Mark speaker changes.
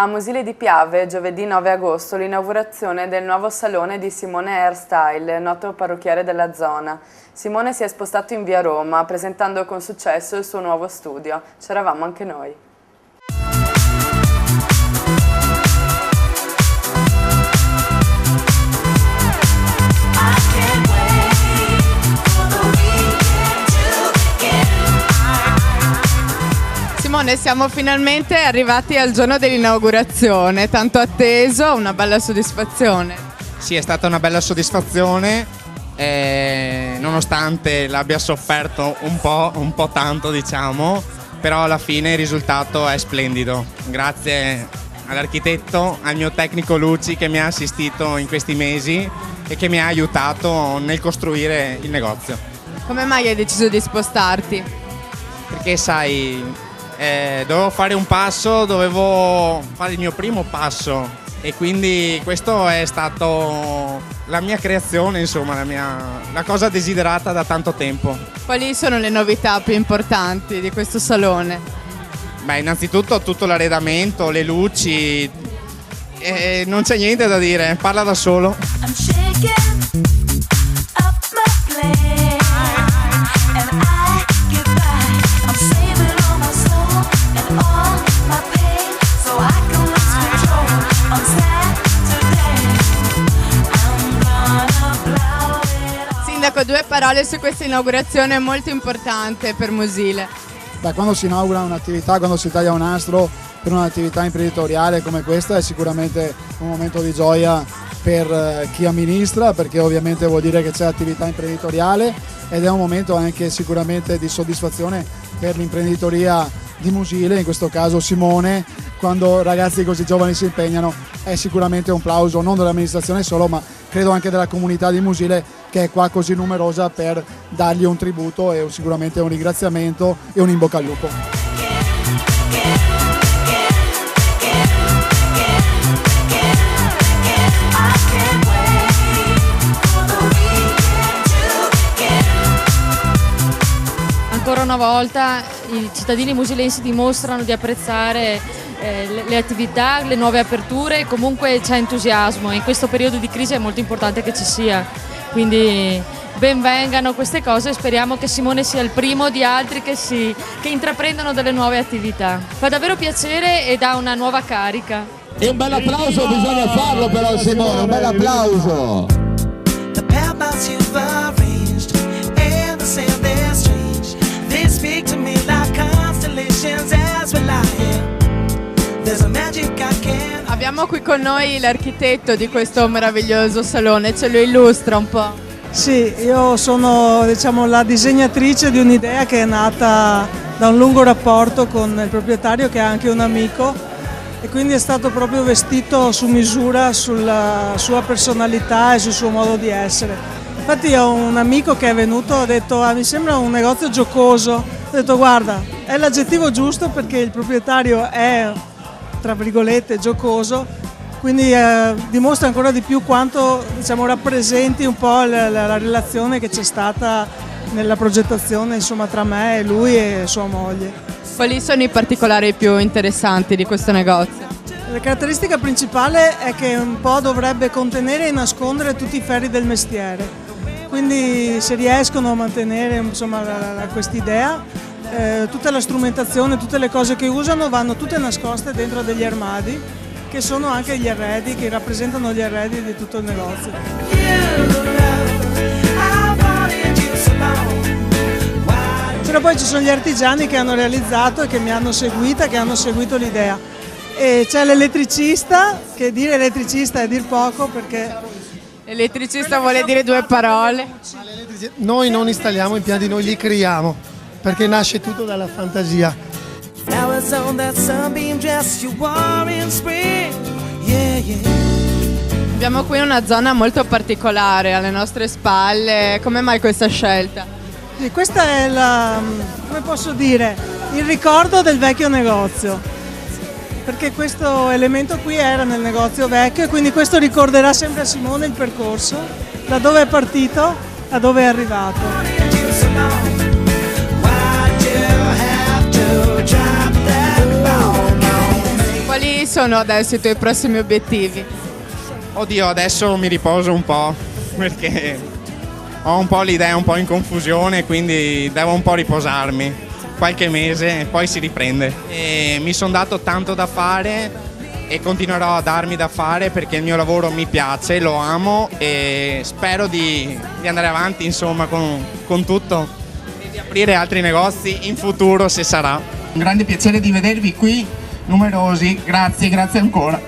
Speaker 1: A Musile di Piave, giovedì 9 agosto, l'inaugurazione del nuovo salone di Simone Hairstyle, noto parrucchiere della zona. Simone si è spostato in via Roma, presentando con successo il suo nuovo studio. C'eravamo anche noi.
Speaker 2: Simone, siamo finalmente arrivati al giorno dell'inaugurazione, tanto atteso, una bella soddisfazione.
Speaker 3: Sì, è stata una bella soddisfazione, nonostante l'abbia sofferto un po' tanto, diciamo, però alla fine il risultato è splendido. Grazie all'architetto, al mio tecnico Luci che mi ha assistito in questi mesi e che mi ha aiutato nel costruire il negozio.
Speaker 2: Come mai hai deciso di spostarti?
Speaker 3: Perché sai, dovevo fare un passo, dovevo fare il mio primo passo e quindi questo è stato la mia creazione, insomma, la cosa desiderata da tanto tempo.
Speaker 2: Quali sono le novità più importanti di questo salone?
Speaker 3: Beh, innanzitutto tutto l'arredamento, le luci, non c'è niente da dire, parla da solo.
Speaker 2: Sindaco, due parole su questa inaugurazione molto importante per Musile.
Speaker 4: Beh, quando si inaugura un'attività, quando si taglia un nastro per un'attività imprenditoriale come questa è sicuramente un momento di gioia per chi amministra, perché ovviamente vuol dire che c'è attività imprenditoriale, ed è un momento anche sicuramente di soddisfazione per l'imprenditoria di Musile, in questo caso Simone. Quando ragazzi così giovani si impegnano è sicuramente un plauso non dell'amministrazione solo, ma credo anche della comunità di Musile, che è qua così numerosa, per dargli un tributo e sicuramente un ringraziamento e un in bocca al lupo.
Speaker 5: Ancora una volta i cittadini musilensi dimostrano di apprezzare le attività, le nuove aperture, e comunque c'è entusiasmo. In questo periodo di crisi è molto importante che ci sia, quindi ben vengano queste cose e speriamo che Simone sia il primo di altri che intraprendono delle nuove attività. Fa davvero piacere e dà una nuova carica.
Speaker 6: E un bel applauso bisogna farlo però, Simone, un bel applauso.
Speaker 2: Abbiamo qui con noi l'architetto di questo meraviglioso salone, ce lo illustra un po'?
Speaker 7: Sì, io sono, diciamo, la disegnatrice di un'idea che è nata da un lungo rapporto con il proprietario, che è anche un amico, e quindi è stato proprio vestito su misura sulla sua personalità e sul suo modo di essere. Infatti ho un amico che è venuto e ha detto: mi sembra un negozio giocoso. Ho detto: guarda, è l'aggettivo giusto, perché il proprietario è, tra virgolette, giocoso, quindi dimostra ancora di più quanto, diciamo, rappresenti un po' la relazione che c'è stata nella progettazione, insomma, tra me e lui e sua moglie.
Speaker 2: Quali sono i particolari più interessanti di questo negozio?
Speaker 7: La caratteristica principale è che un po' dovrebbe contenere e nascondere tutti i ferri del mestiere, quindi se riescono a mantenere, insomma, quest'idea, tutta la strumentazione, tutte le cose che usano vanno tutte nascoste dentro degli armadi, che sono anche gli arredi, che rappresentano gli arredi di tutto il negozio. Però poi ci sono gli artigiani che hanno realizzato e che mi hanno seguita, che hanno seguito l'idea. E c'è l'elettricista, che dire elettricista è dir poco, perché...
Speaker 2: L'elettricista vuole dire due parole.
Speaker 8: Noi non installiamo impianti, noi li creiamo, perché nasce tutto dalla fantasia.
Speaker 2: Abbiamo qui una zona molto particolare alle nostre spalle. Come mai questa scelta?
Speaker 7: Sì, questa è come posso dire, il ricordo del vecchio negozio, perché questo elemento qui era nel negozio vecchio e quindi questo ricorderà sempre a Simone il percorso, da dove è partito a dove è arrivato.
Speaker 2: Quali sono adesso i tuoi prossimi obiettivi?
Speaker 3: Oddio, adesso mi riposo un po' perché ho un po' l'idea un po' in confusione, quindi devo un po' riposarmi qualche mese e poi si riprende. E mi sono dato tanto da fare e continuerò a darmi da fare perché il mio lavoro mi piace, lo amo e spero di andare avanti insomma con tutto e di aprire altri negozi in futuro se sarà.
Speaker 9: Un grande piacere di vedervi qui numerosi, grazie ancora.